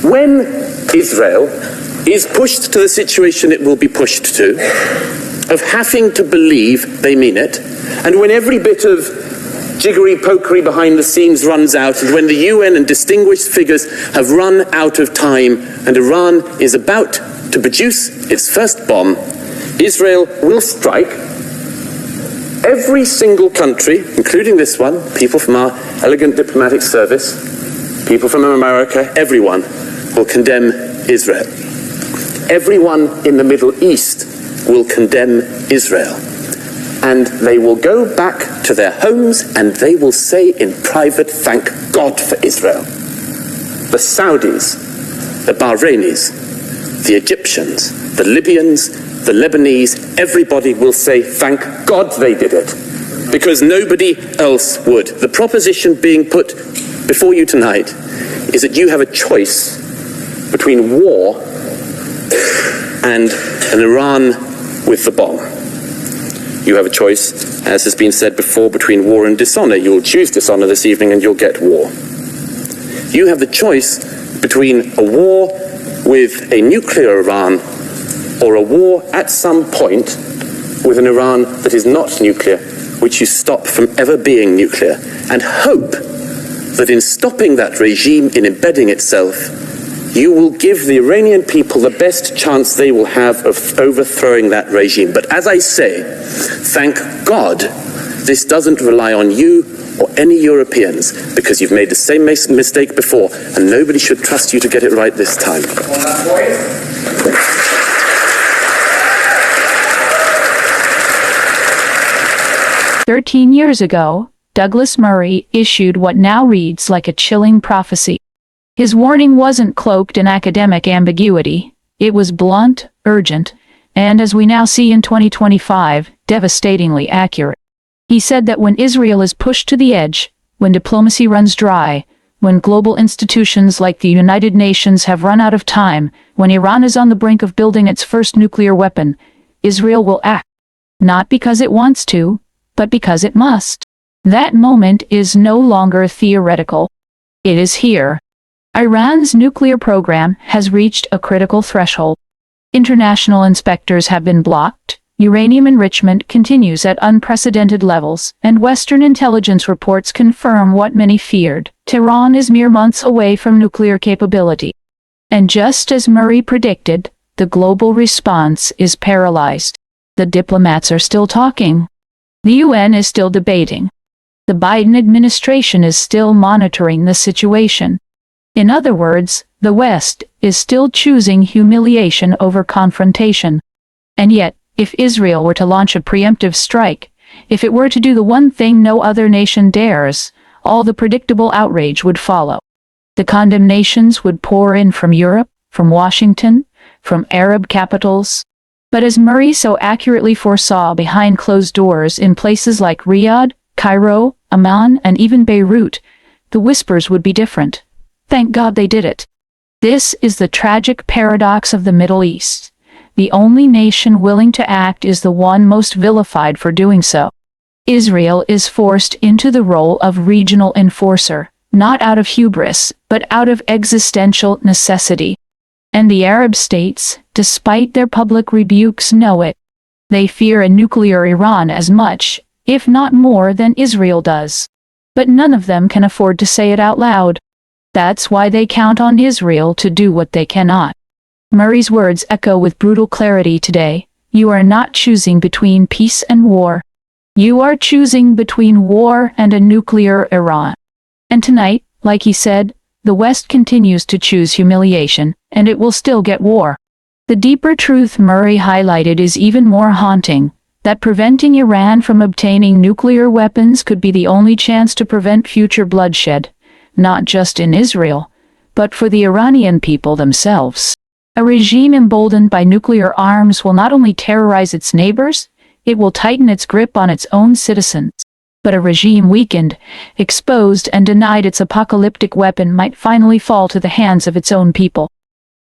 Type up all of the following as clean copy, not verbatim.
When Israel is pushed to the situation it will be pushed to, of having to believe they mean it, and when every bit of jiggery-pokery behind the scenes runs out, and when the UN and distinguished figures have run out of time, and Iran is about to produce its first bomb, Israel will strike. Every single country, including this one, people from our elegant diplomatic service, people from America, everyone will condemn Israel. Everyone in the Middle East will condemn Israel. And they will go back to their homes and they will say in private, thank God for Israel. The Saudis, the Bahrainis, the Egyptians, the Libyans, the Lebanese, everybody will say, thank God they did it, because nobody else would. The proposition being put before you tonight is that you have a choice between war and an Iran with the bomb. You have a choice, as has been said before, between war and dishonor. You'll choose dishonor this evening and you'll get war. You have the choice between a war with a nuclear Iran or a war at some point with an Iran that is not nuclear, which you stop from ever being nuclear, and hope that in stopping that regime, in embedding itself, you will give the Iranian people the best chance they will have of overthrowing that regime. But as I say, thank God this doesn't rely on you or any Europeans, because you've made the same mistake before, and nobody should trust you to get it right this time. 13 years ago, Douglas Murray issued what now reads like a chilling prophecy. His warning wasn't cloaked in academic ambiguity. It was blunt, urgent, and as we now see in 2025, devastatingly accurate. He said that when Israel is pushed to the edge, when diplomacy runs dry, when global institutions like the United Nations have run out of time, when Iran is on the brink of building its first nuclear weapon, Israel will act. Not because it wants to, but because it must. That moment is no longer theoretical. It is here. Iran's nuclear program has reached a critical threshold. International inspectors have been blocked, uranium enrichment continues at unprecedented levels, and Western intelligence reports confirm what many feared. Tehran is mere months away from nuclear capability. And just as Murray predicted, the global response is paralyzed. The diplomats are still talking. The UN is still debating. The Biden administration is still monitoring the situation. In other words, the West is still choosing humiliation over confrontation. And yet, if Israel were to launch a preemptive strike, if it were to do the one thing no other nation dares, all the predictable outrage would follow. The condemnations would pour in from Europe, from Washington, from Arab capitals. But as Murray so accurately foresaw behind closed doors in places like Riyadh, Cairo, Amman, and even Beirut, the whispers would be different. Thank God they did it. This is the tragic paradox of the Middle East. The only nation willing to act is the one most vilified for doing so. Israel is forced into the role of regional enforcer, not out of hubris, but out of existential necessity. And the Arab states, despite their public rebukes, know it. They fear a nuclear Iran as much, if not more, than Israel does. But none of them can afford to say it out loud. That's why they count on Israel to do what they cannot. Murray's words echo with brutal clarity today. You are not choosing between peace and war. You are choosing between war and a nuclear Iran. And tonight, like he said, the West continues to choose humiliation, and it will still get war. The deeper truth Murray highlighted is even more haunting, that preventing Iran from obtaining nuclear weapons could be the only chance to prevent future bloodshed, not just in Israel, but for the Iranian people themselves. A regime emboldened by nuclear arms will not only terrorize its neighbors, it will tighten its grip on its own citizens. But a regime weakened, exposed, and denied its apocalyptic weapon might finally fall to the hands of its own people.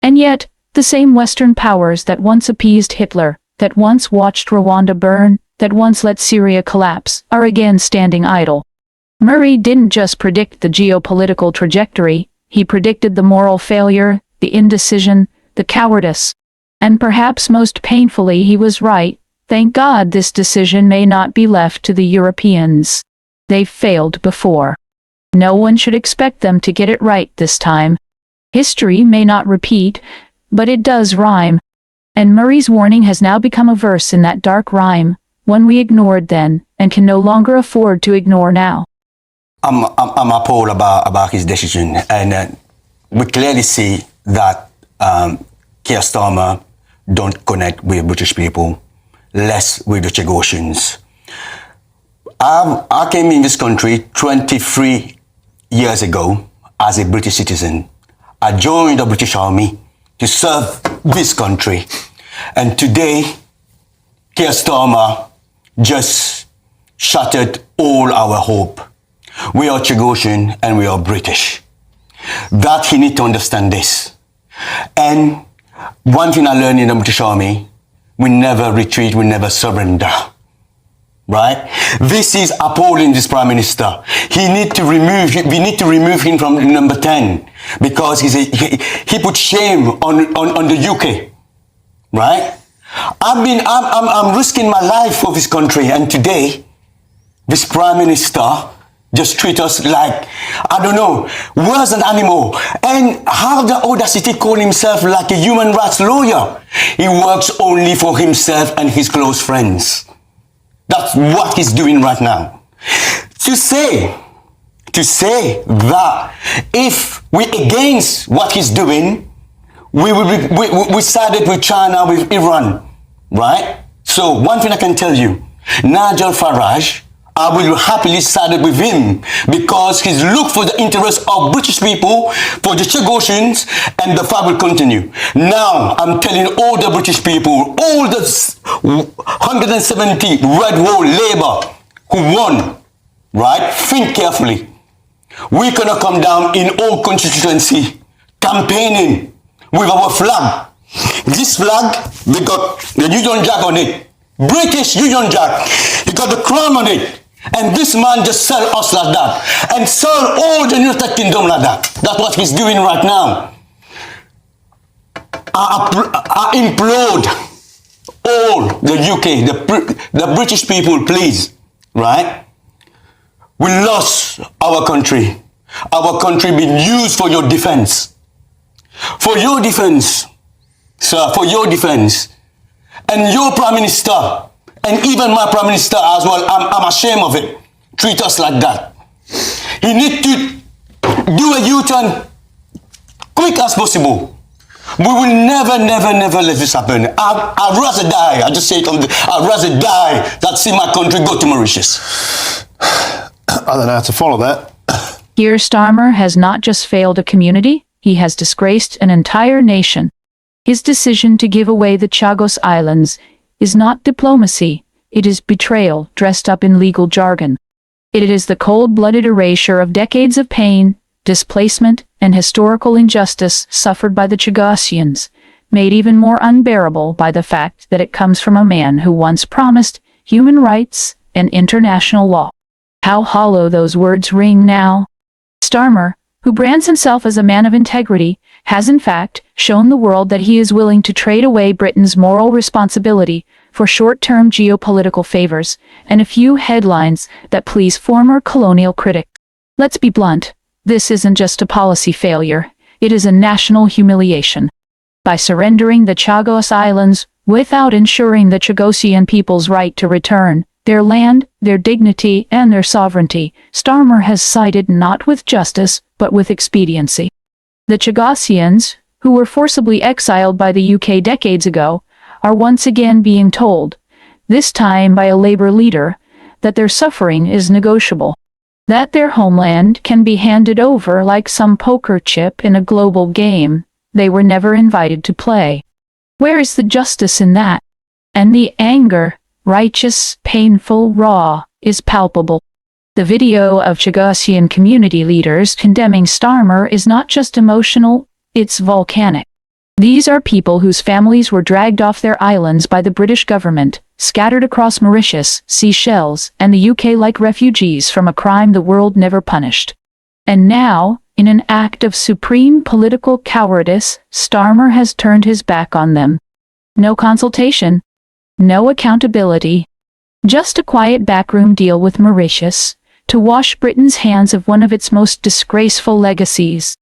And yet, the same Western powers that once appeased Hitler, that once watched Rwanda burn, that once let Syria collapse, are again standing idle. Murray didn't just predict the geopolitical trajectory, he predicted the moral failure, the indecision, the cowardice. And perhaps most painfully, he was right. Thank God this decision may not be left to the Europeans. They've failed before. No one should expect them to get it right this time. History may not repeat, but it does rhyme. And Murray's warning has now become a verse in that dark rhyme, one we ignored then, and can no longer afford to ignore now. I'm appalled about his decision, and we clearly see that Keir Starmer don't connect with British people, less with the Chagosians. I came in this country 23 years ago as a British citizen. I joined the British Army to serve this country. And today, Keir Starmer just shattered all our hope. We are Chagosian and we are British. That he need to understand this. And one thing I learned in the British Army, we never retreat, we never surrender. Right? This is appalling, this Prime Minister. We need to remove him from number 10 because he put shame on the UK. Right? I'm risking my life for this country, and today, this Prime Minister just treat us like, I don't know, worse than animal. And how the audacity call himself like a human rights lawyer? He works only for himself and his close friends. That's what he's doing right now. To say that if we against what he's doing, we sided with China, with Iran, right? So one thing I can tell you, Nigel Farage, I will happily side with him because he's looked for the interest of British people, for the Chagosians, and the fight will continue. Now, I'm telling all the British people, all the 170 Red Wall Labour who won, right? Think carefully. We're going to come down in all constituency, campaigning with our flag. This flag, they got the Union Jack on it. British Union Jack. He got the crown on it. And this man just sell us like that. And sell all the United Kingdom like that. That's what he's doing right now. I implode all the UK, the British people, please. Right? We lost our country. Our country being used for your defense. For your defense. Sir, for your defense. And your Prime Minister, and even my Prime Minister as well, I'm ashamed of it. Treat us like that. He need to do a U-turn quick as possible. We will never let this happen. I'd rather die. I just say it I'd rather die than see my country go to Mauritius. I don't know how to follow that. Keir Starmer has not just failed a community, he has disgraced an entire nation. His decision to give away the Chagos Islands is not diplomacy, it is betrayal dressed up in legal jargon. It is the cold-blooded erasure of decades of pain, displacement, and historical injustice suffered by the Chagosians, made even more unbearable by the fact that it comes from a man who once promised human rights and international law. How hollow those words ring now. Starmer, who brands himself as a man of integrity, has in fact shown the world that he is willing to trade away Britain's moral responsibility for short-term geopolitical favors and a few headlines that please former colonial critics. Let's be blunt, this isn't just a policy failure, it is a national humiliation. By surrendering the Chagos Islands without ensuring the Chagosian people's right to return their land, their dignity, and their sovereignty, Starmer has sided not with justice, but with expediency. The Chagosians, who were forcibly exiled by the UK decades ago, are once again being told, this time by a Labour leader, that their suffering is negotiable, that their homeland can be handed over like some poker chip in a global game they were never invited to play. Where is the justice in that? And the anger, righteous, painful, raw, is palpable. The video of Chagosian community leaders condemning Starmer is not just emotional, it's volcanic. These are people whose families were dragged off their islands by the British government, scattered across Mauritius, Seychelles, and the UK like refugees from a crime the world never punished. And now, In an act of supreme political cowardice, Starmer has turned his back on them. No consultation, no accountability, just a quiet backroom deal with Mauritius to wash Britain's hands of one of its most disgraceful legacies.